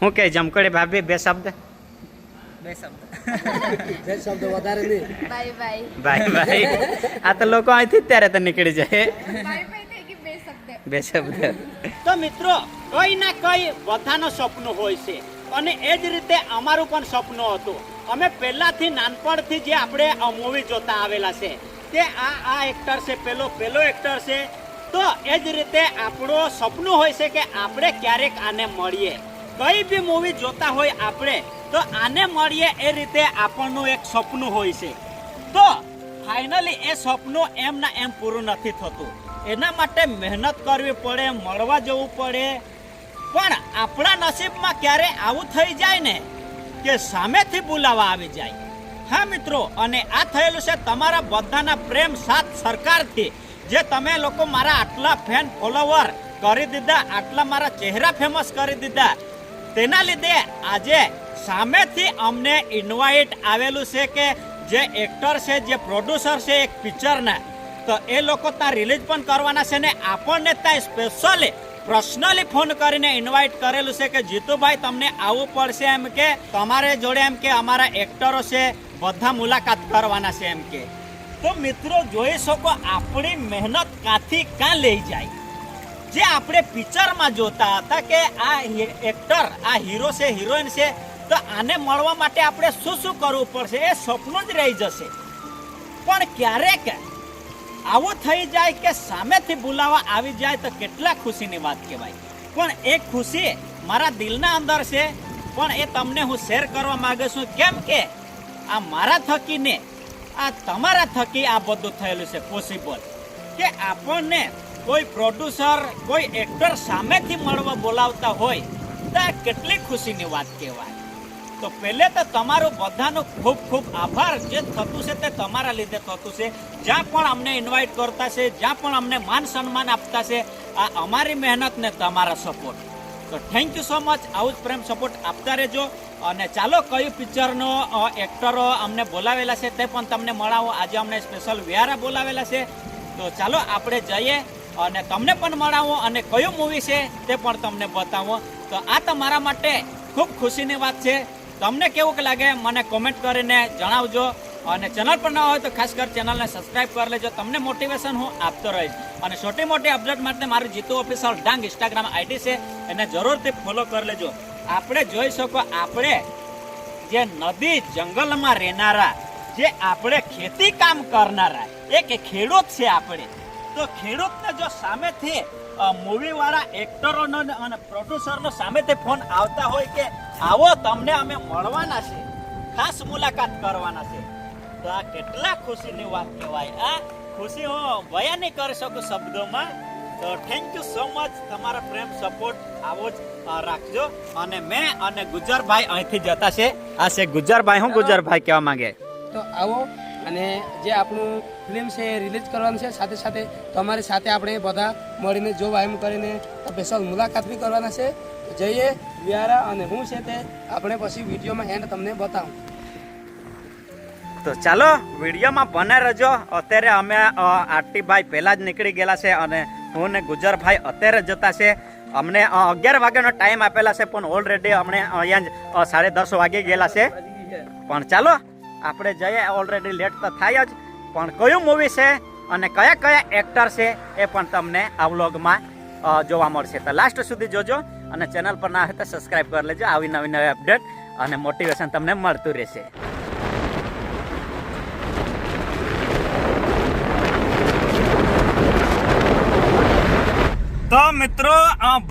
હું કે જમકડી ભાભી બે શબ્દ વધારે નહીં. Bye bye. ભાઈ ભાઈ આ તો લોકો અહીંથી જ ત્યારે તો નીકળી જાય બાય બાય થઈ ગઈ બે શબ્દ. બે શબ્દ. તો મિત્રો કઈ ના કઈ બધાનું સપનું હોય છે અને એ જ રીતે અમારું પણ સપનું હતું. અમે પહેલાથી નાનપણથી જે આપણે મૂવી જોતા આવેલા છે તે આ એક્ટર છે, પેલો એક્ટર છે. તો એ જ રીતે આપણું સપનું હોય છે કે આપણે ક્યારેક આને મળીએ. કઈ બી મૂવી જોતા હોય આપણે તો આને મળીએ, એ રીતે આપણનું એક સપનું હોય છે. તો ફાઇનલી એ સપનું એમ ના એમ પૂરું નથી થતું. એના માટે મહેનત કરવી પડે, મળવા જવું પડે. પણ આપણા નસીબમાં ક્યારે આવું થઈ જાય ને કે સામેથી બોલાવા આવી જાય. હા મિત્રો, અને આ થયેલું છે તમારા બધાના પ્રેમ સાથ સરકારથી. જે તમે લોકો મારા આટલા ફેન ફોલોવર કરી દીધા, આટલા મારા ચહેરા ફેમસ કરી દીધા, તેના લીધે આજે સામેથી અમને ઇન્વાઇટ આવેલું છે કે જે એક્ટર છે, જે પ્રોડ્યુસર છે એક પિક્ચરના, તો એ લોકો ત્યાં રિલીઝ પણ કરવાના છે ને આપણને ત્યાં સ્પેશિયલી પર્સનલી ફોન કરીને ઇન્વાઇટ કરેલું છે કે જીતુભાઈ તમને આવવું પડશે, એમ કે તમારે જોડે એમ કે અમારા એક્ટરો છે બધા મુલાકાત કરવાના છે એમ કે. તો મિત્રો જોઈ શકો આપણી મહેનત કાંથી કાં લઈ જાય. જે આપણે પિક્ચરમાં જોતા હતા કે આ એક્ટર, આ હીરો છે, હિરોઈન છે, તો આને મળવા માટે આપણે શું શું કરવું પડશે એ સપનું જ રહી જશે. પણ ક્યારેક આવું થઈ જાય કે સામેથી બોલાવા આવી જાય તો કેટલા ખુશીની વાત કહેવાય. પણ એ ખુશી મારા દિલના અંદર છે, પણ એ તમને હું શેર કરવા માંગુ છું. કેમ કે આ મારા થકીને, આ તમારા થકી આ બધું થયેલું છે પોસિબલ. કે આપણને કોઈ પ્રોડ્યુસર, કોઈ એક્ટર સામેથી મળવા બોલાવતા હોય તો આ કેટલી ખુશીની વાત કહેવાય. તો પહેલે તો તમારું બધાનો ખૂબ ખૂબ આભાર. જે થતું છે તે તમારા લીધે થતું છે. જ્યાં પણ અમને ઇન્વાઇટ કરતા છે, જ્યાં પણ અમને માન સન્માન આપતા છે, આ અમારી મહેનત ને તમારા સપોર્ટ. તો થેન્ક યુ સો મચ. આવું જ પ્રેમ સપોર્ટ આપતા રહેજો. અને ચાલો કયું પિક્ચરનો એક્ટરો અમને બોલાવેલા છે તે પણ તમને મળાવો. આજે અમને સ્પેશિયલ વ્યારા બોલાવેલા છે. તો ચાલો આપણે જઈએ અને તમને પણ મળાવો અને કયું મૂવી છે તે પણ તમને બતાવો. તો આ તમારા માટે ખૂબ ખુશીની વાત છે. તમને કેવું લાગે મને કોમેન્ટ કરીને જણાવજો. અને ચેનલ પર ન હોય તો ખાસ કરી ચેનલને સબસ્ક્રાઇબ કરી લેજો. તમને મોટિવેશન હું આપતો રહીશ. અને છોટી મોટી અપડેટ માટે મારું Jitu official Dang Instagram ID છે, એને જરૂરથી ફોલો કરી લેજો. આપણે જોઈ શકો આપણે જે નદી જંગલમાં રહેનારા, જે આપણે ખેતી કામ કરનારા એક ખેડૂત છે આપણે. તો ખેડૂતને જો સામેથી મૂવી વાળા એક્ટરોનો અને પ્રોડ્યુસરનો સામેથી ફોન આવતા હોય કે આવો તમને અમે મળવાના છે, ખાસ મુલાકાત કરવાના છે, તો આ કેટલા ખુશીની વાત કહેવાય. આ ખુશી હું બયાન નહીં કરી શકું શબ્દોમાં. તો થેન્ક યુ સો મચ. તમારા પ્રેમ સપોર્ટ આવો જ રાખજો. અને મેં અને ગુજરભાઈ અહીંથી જતા છે. આ છે ગુજરભાઈ. હું ગુજરભાઈ કહેવા માંગે તો આવો અને જે આપણું ફિલ્મ છે એ રિલીઝ કરવાનું છે, સાથે સાથે તમારી સાથે આપણે બધા મળીને જોવા એમ કરીને સ્પેશિયલ મુલાકાત બી કરવાના છે. જઈએ વ્યારા અને હું છે તે આપણે પછી વિડીયોમાં એન્ડ તમને બતાવું. તો ચાલો વિડીયોમાં બને રહેજો. અત્યારે અમે આરતીભાઈ પહેલા જ નીકળી ગયેલા છે અને હું ને ગુજરભાઈ અત્યારે જતા છે. અમને 11 વાગ્યાનો ટાઈમ આપેલા છે, પણ ઓલરેડી અમને અહીંયા જ 10:30 વાગી ગયેલા છે. પણ ચાલો આપણે જઈએ. ઓલરેડી લેટ તો થાય જ, પણ કયું મૂવી છે અને કયા કયા એક્ટર છે એ પણ તમને આ વ્લોગમાં જોવા મળશે. તો લાસ્ટ સુધી જોજો અને ચેનલ પર ના હોય તો સબસ્ક્રાઈબ કરી લેજો. આવી નવી અપડેટ અને મોટિવેશન તમને મળતું રહેશે. તો મિત્રો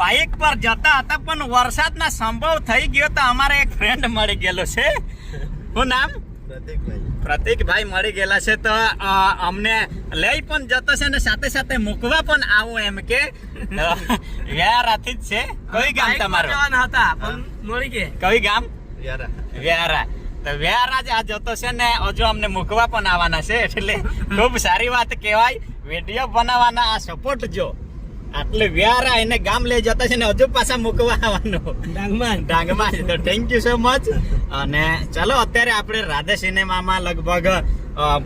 બાઇક પર જતા હતા પણ વરસાદના સંભવ થઈ ગયો તો અમારે એક ફ્રેન્ડ મળી ગયેલો છે. શું નામ? પ્રતિકભાઈ મળી ગયેલા છે. તો અમને લઈ પણ જતો છે ને સાથે સાથે મૂકવા પણ આવું એમ કે વ્યારાથી જ છે. કઈ ગામ તમારું? હતા પણ મળી ગયા. કઈ ગામ? વ્યારા. તો વ્યારા જ આ જતો છે ને હજુ અમને મૂકવા પણ આવવાના છે, એટલે ખૂબ સારી વાત કહેવાય. વિડીયો બનાવવાના આ સપોર્ટ જો આટલે વ્યારા એને ગામ લઈ જતા છે ને હજુ પાછા મૂકવા આવવાનું ડાંગમાં. તો થેન્ક યુ સો મચ. અને ચાલો અત્યારે આપણે રાધે સિનેમામાં લગભગ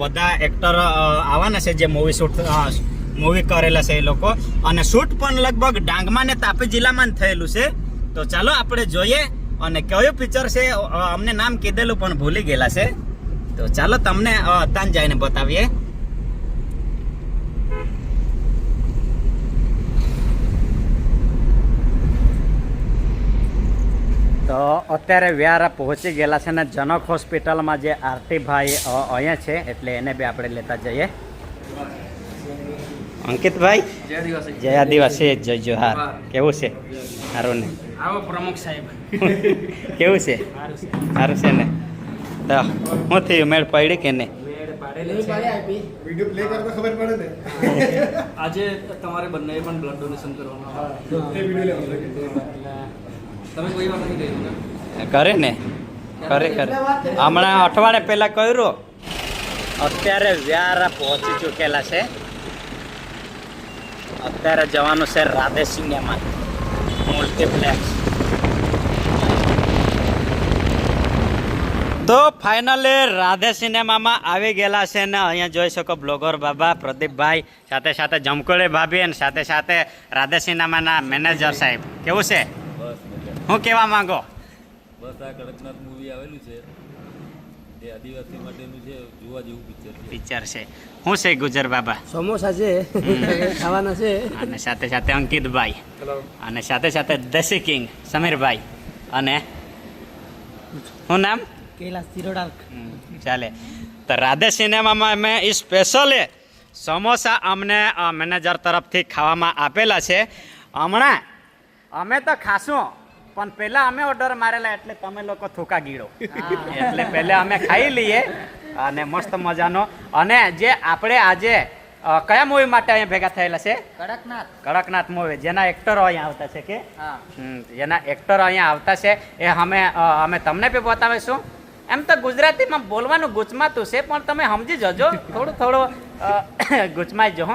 બધા એક્ટર આવવાના છે જે મૂવી કરેલા છે એ લોકો. અને શૂટ પણ લગભગ ડાંગમાં ને તાપી જિલ્લામાં થયેલું છે. તો ચાલો આપણે જોઈએ અને કયું પિક્ચર છે અમને નામ કીધેલું પણ ભૂલી ગયેલા છે. તો ચાલો તમને ત્યાં જઈને બતાવીએ. તો અત્યારે વ્યારા પહોંચી ગયેલા છે ને જનક હોસ્પિટલમાં જે આરતીભાઈ અહીંયા છે એટલે એને બી આપણે લેતા જઈએ. અંકિતભાઈ જય આદિવાસી જય જોહાર. કેવું છે? સારું ને? આવો પ્રમુખ સાહેબ. કેવું છે? સારું છે ને? તો હું થયું, મેળ પડી કે નહીં? વિડિયો પ્લે કરતા ખબર પડે ને. આજે તમારે બંને પણ બ્લડ ડોનેશન કરવાનું એ વિડિયો લેવાનો. તમે કોઈ વાર નહીં કર્યું ને? કરે ને, કરે. હમણાં અઠવાડિયા પહેલા કર્યું. અત્યારે વ્યારા પહોંચી ચૂકેલા છે. અત્યારે જવાનું છે રાધે સિનેમા મલ્ટીપ્લેક્સ. તો ફાઇનલી રાધે સિનેમામાં આવી ગયેલા છે ને અહીંયા જોઈ શકો બ્લોગર બાબા પ્રદીપભાઈ, સાથે સાથે જમકોળી ભાભી અને સાથે સાથે રાધે સિનેમાના મેનેજર સાહેબ. કેવું છે? હું કહેવા માંગો? બસ આ કડકનાથ મૂવી આવેલું છે એ આદિવાસી માટેનું છે, જોવા જેવું પિક્ચર પિક્ચર છે. શું છે ગુજર બાબા? સમોસા છે ખાવાના છે. અને સાથે સાથે અંકિતભાઈ અને સાથે સાથે દેશી કિંગ સમીરભાઈ અને શું નામ? કૈલાસ ચિરોડા. ચાલે. તો રાધે સિનેમામાં અમે એ સ્પેશિયલી સમોસા અમને મેનેજર તરફથી ખાવામાં આપેલા છે. હમણાં અમે તો ખાશું પણ પહેલા અમે ઓર્ડર મારેલા એટલે તમે લોકો થૂકા ગીડો એટલે પહેલા અમે ખાઈ લઈએ અને મસ્ત મજાનો. અને જે આપણે આજે કયા મૂવી માટે અહીંયા ભેગા થયેલા છે? કડકનાથ મૂવી, જેના એક્ટરો અહીંયા આવતા છે કે જેના એક્ટરો અહીંયા આવતા છે એ અમે તમને બી બતાવીશું. એમ તો ગુજરાતીમાં બોલવાનું ગુચમાતું છે પણ તમે સમજી જજો, થોડું ગુચમાઈ જો.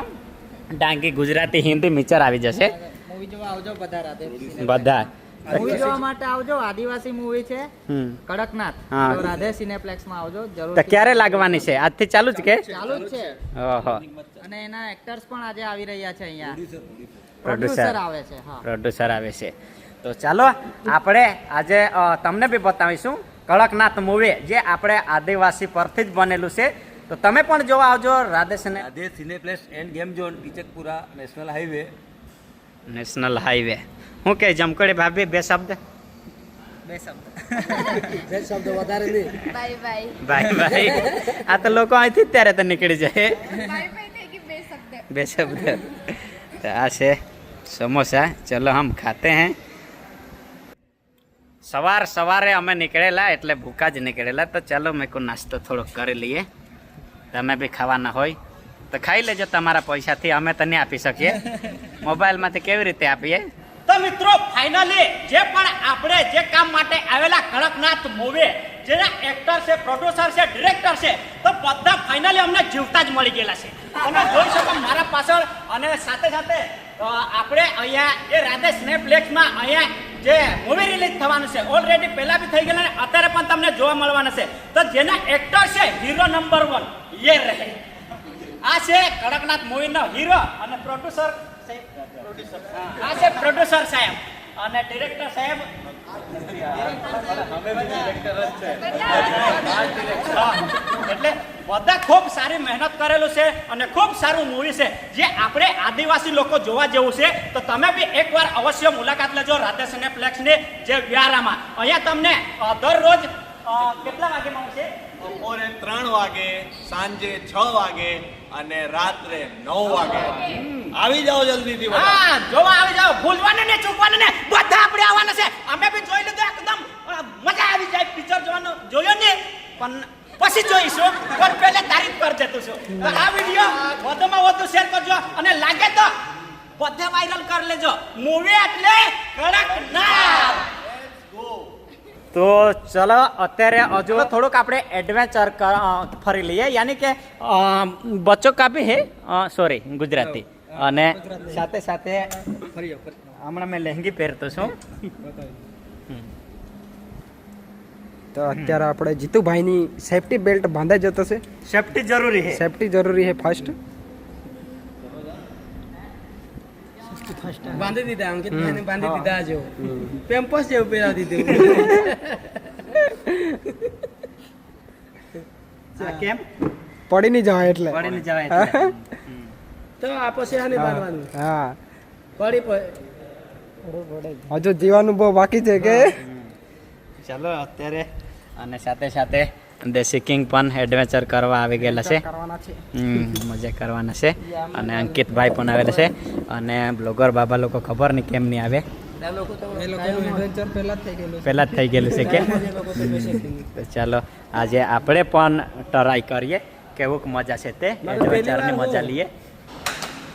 ડાંગી ગુજરાતી હિન્દી મિક્સર આવી જશે. મૂવી જોવા આવજો બધા રાતે. બધા મૂવી જોવા માટે આવજો. આદિવાસી મૂવી છે કડકનાથ. હા. તો રાધે સિનેપ્લેક્સ માં આવજો જરૂર. તો ક્યારે લાગવાની છે? આજથી ચાલુ જ કે? ચાલુ જ છે. ઓહો. અને એના એક્ટર્સ પણ આજે આવી રહ્યા છે અહીંયા. પ્રોડ્યુસર પ્રોડ્યુસર આવે છે. હા. પ્રોડ્યુસર આવે છે. તો ચાલો આપણે આજે તમને બી બતાવીશું કડકનાથ મૂવી, જે આપણે આદિવાસી પરથી જ બનેલું છે. તો તમે પણ જોવા આવજો Radhe cineplex end game zone Tichakpura national highway. National highway. હું કે જમકોડી ભાભી બે શબ્દ? બે શબ્દ. બે શબ્દ વધારે નહીં. Bye bye. ભાઈ ભાઈ આ તો લોકો અહીંથી જ ત્યારે તો નીકળી જાય. બાય બાય થઈ ગઈ બે શબ્દ. બે શબ્દ. તો આ છે સમોસા. ચલો હમ ખાતે हैं. સવારે અમે નીકળેલા એટલે ભૂખા જ નીકળેલા. તો ચાલો મેં કો નાસ્તો થોડો કરી લઈએ. તમે બી ખાવાના હોય તો ખાઈ લેજો તમારા પૈસાથી. અમે તો નહીં આપી શકીએ, મોબાઈલમાંથી કેવી રીતે આપીએ? તો મિત્રો ફાઇનલી જે પણ આપણે જે કામ માટે આવેલા કડકનાથ મૂવી, જેના એક્ટર છે, પ્રોડ્યુસર છે, ડિરેક્ટર છે, તો બધા ફાઇનલી અમને જીવતા જ મળી ગયેલા છે. તમે જોઈ શકો મારા પાછળ. અને સાથે સાથે આપણે અહીંયા એ રાધે સિનેપ્લેક્સમાં અહીંયા જે મૂવી રિલીઝ થવાનું છે ઓલરેડી પહેલા બી થઈ ગયેલા ને અત્યારે પણ તમને જોવા મળવાના છે. તો જેના એક્ટર છે હીરો નંબર 1 ये રહે. આ છે કડકનાથ મૂવીનો હીરો અને પ્રોડ્યુસર આ છે પ્રોડ્યુસર સાહેબ અને ડિરેક્ટર સાહેબ. એટલે બધા ખૂબ સારી મહેનત કરેલું છે અને ખૂબ સારું મૂવી છે જે આપણે આદિવાસી લોકો જોવા જેવું છે. તો તમે બી એકવાર અવશ્ય મુલાકાત લેજો રાધે સિનેપ્લેક્સની જે વ્યારામાં. અહીંયા તમને દરરોજ કેટલા વાગે મળશે? બપોરે 3 વાગે, સાંજે 6 વાગે અને રાત્રે 9 વાગે. આવી જાઓ જલ્દીથી બધા. હા, જોવા આવી જાઓ. ભૂલવાનું ને ચૂકવાનું ને બધા આપણે આવવાના છે. અમે બી જોઈ લીધું, એકદમ મજા આવી જાય. પિક્ચર જોવાનું જોયો ને પણ પછી જોઈશું, પણ પહેલે તારીફ કરી દેતું છું. તો આ વિડીયો વધુમાં વધુ શેર કરજો અને લાગે તો બધે વાયરલ કરી લેજો. મૂવી એટલે કડકનાથ. તો ચલો અત્યારે હજુ થોડુંક આપણે એડવેન્ચર ફરી લઈએ, યાની કે બચ્ચો કા ભી હે સોરી ગુજરાતી. અને સાથે સાથે હમણાં મેં લહેંગી પહેરતો છું. તો અત્યારે આપણે જીતુભાઈની સેફટી બેલ્ટ બાંધાઈ જતો છે. સેફટી જરૂરી છે. સેફટી જરૂરી છે ફર્સ્ટ. બાંધી દીધા અંકિતભાઈને બાંધી દીધા જો પેમ્પસ જેવું પહેરાવી દીધું આ કેમ પડી નહીં જવાય એટલે પડી ન જવાય એટલે. તો આ પછી આને બાંધવાનું હા પડી હજુ જીવાનું બહુ બાકી છે કે ચાલો અત્યારે અને સાથે સાથે દેશી કિંગ પણ એડવેન્ચર કરવા આવી ગયેલા છે. મજા કરવાના છે અને અંકિતભાઈ પણ આવેલા છે અને બ્લોગર બાબા લોકો ખબર નહીં કેમ નહીં આવે, એડવેન્ચર પહેલા જ થઈ ગયેલું પહેલા જ થઈ ગયેલું છે કે. તો ચાલો આજે આપણે પણ ટ્રાય કરીએ કેવું મજા છે તે એડવેન્ચરની મજા લઈએ.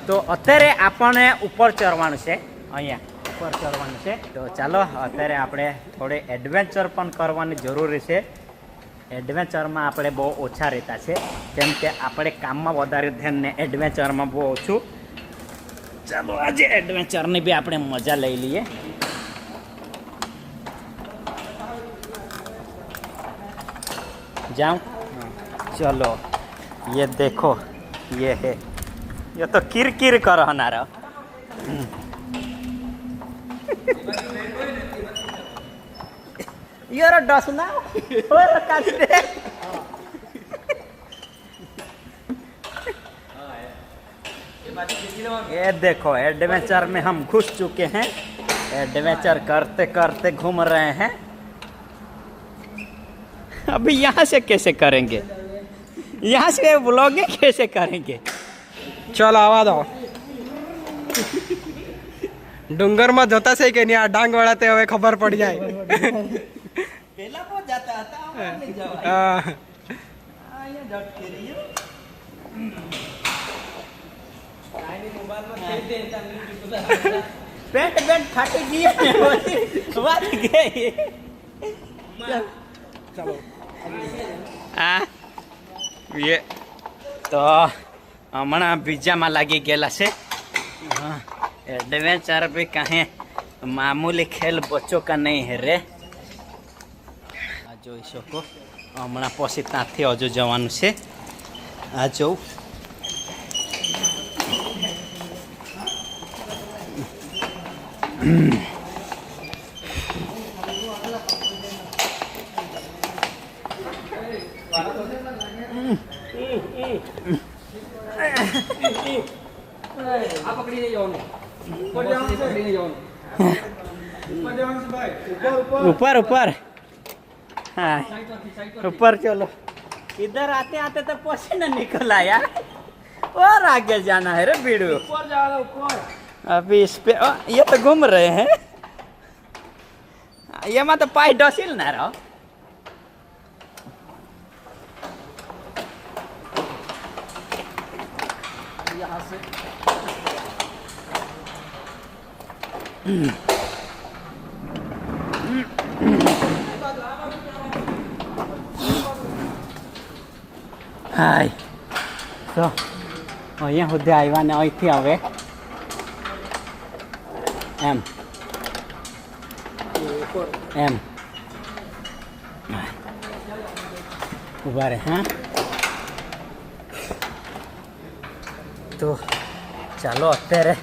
તો અત્યારે આપણને ઉપર ચડવાનું છે, અહીંયા ઉપર ચડવાનું છે. તો ચાલો અત્યારે આપણે થોડી એડવેન્ચર પણ કરવાની જરૂરી છે. એડવેન્ચરમાં આપણે બહુ ઓછા રહેતા છે કેમ કે આપણે કામમાં વધારે ધ્યાન ને એડવેન્ચરમાં બહુ ઓછું. ચાલો આજે એડવેન્ચરની બી આપણે મજા લઈ લઈએ. जाऊं चलो ये देखो ये है ये तो किर किर कर हनारा यार डसना और काटे ये देखो एडवेंचर में हम घुस चुके हैं. एडवेंचर करते करते घूम रहे हैं. अभी यहाँ से कैसे करेंगे, यहाँ से ब्लॉगिंग कैसे करेंगे. ચાલો આવા દો ડુંગરમાં જતા છે કે નહીં આ ડાંગ વાળા તે હવે ખબર પડી જાય. पहला वो जाता था હા. पेंट पेंट फाटी गई बात गई. આ ये તો હમણાં બીજામાં લાગી ગયેલા છે. એડવેન્ચર भी कहें मामूली खेल बच्चों का नहीं है रे. આ જોઈ શકો હમણાં પછી ત્યાંથી હજુ જવાનું છે. આ જોઉં આ પકડી જવાનું ऊपर ऊपर हाँ ऊपर चलो. इधर आते आते तो पसीना निकला यार. और आगे जाना है रे बीड़ू. ઉપર જવાનું ઉપર अभी इस पे ये तो घूम रहे हैं. ये में तो पाई डसिल ना रहो. यहाँ से હાય તો અહીંયા સુધી આવ્યા ને અહીંથી હવે એમ એમ ઊભા રહે. હા तो चलो અત્યારે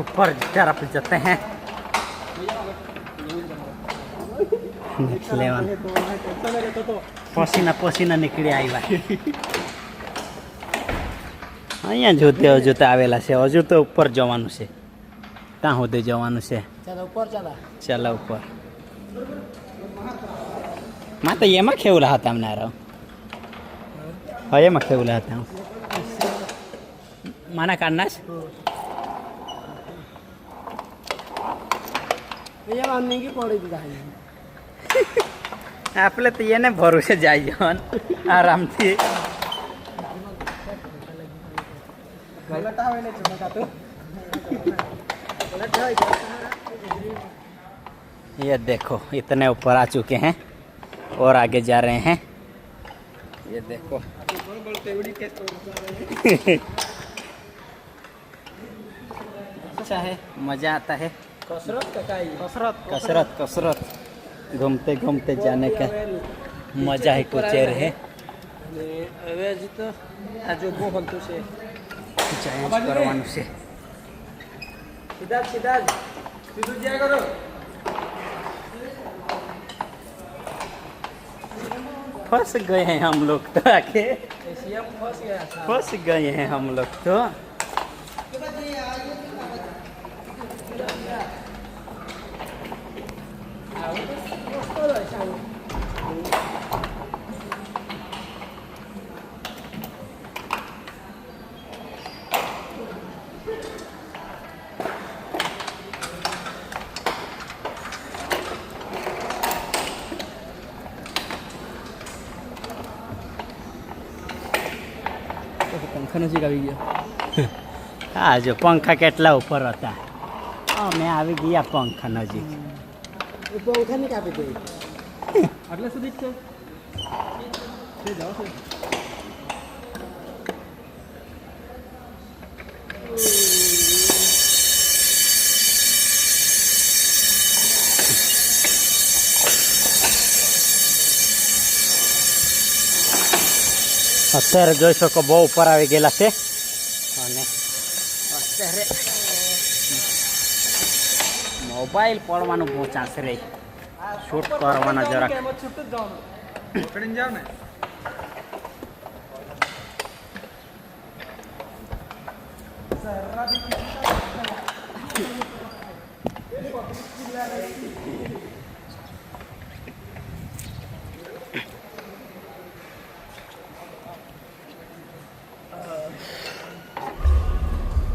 ऊपर तरफ जते हैं. पसीना पसीना નીકળી આવ્યા. અહીંયા જોતે હજુ તો આવેલા છે. હજુ તો ઉપર જવાનું છે. ક્યાં સુધી જવાનું છે? ચાલો ઉપર ચાલો ચાલો ઉપર. માં તો એમાં ખેવલા હતા અમને રહો. હા એમાં ખેવલા હતા. માના કાઢના છે. અહીંયા વાંધો પડી દીધા આપણે તો એને ભરોસે જાય જવાનું આરામથી. ये देखो इतने ऊपर आ चुके हैं और आगे जा रहे हैं. ये देखो अच्छा है, मजा आता है. कसरत कसरत कसरत घूमते घूमते जाने का मजा ही कुछ और है. હવે હજી તો આ જો બહુ હલતું છે ચેન્જ કરવાનું છે. સીધા સીધું જ્યાં કરો फंस गए हैं हम लोग तो आके સીએમ ફસ ગયા था फंस गए हैं हम लोग तो પંખા નજીક આવી ગયા હા જો પંખા કેટલા ઉપર હતા અમે આવી ગયા પંખા નજીક પંખા નહીં કાપી દે આટલા સુધી જ છે જાઓ છે અત્યારે જોઈ શકો બહુ ઉપર આવી ગયેલા છે અને અત્યારે મોબાઈલ પડવાનું બહુ ચાન્સ રહે શૂટ કરવાના જરાક છૂટું જ જવાનું ચડીને જાવ ને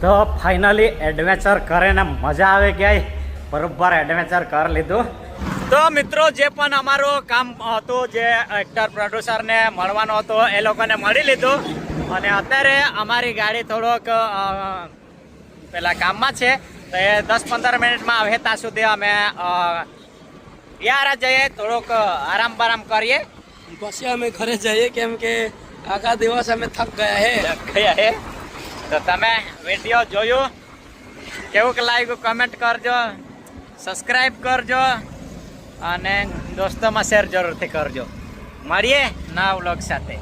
તો ફાઇનલી એડવેન્ચર કરીને મજા આવી ગઈ બરોબર એડવેન્ચર કરી લીધું તો મિત્રો જે પણ અમારું કામ હતું જે એક્ટર પ્રોડ્યુસરને મળવાનું હતું એ લોકોને મળી લીધું અને અત્યારે અમારી ગાડી થોડોક પેલા કામમાં છે તો એ 10-15 મિનિટમાં આવે ત્યાં સુધી અમે યાર જઈએ થોડોક આરામ બારામ કરીએ પછી અમે ઘરે જઈએ કેમ કે આખા દિવસ અમે થક ગયા ગયા હે તો તમે વિડીયો જોયું કેવું લાગ્યું કમેન્ટ કરજો સબસ્ક્રાઈબ કરજો અને દોસ્તોમાં શેર જરૂરથી કરજો મળીએ નવા વ્લોગ સાથે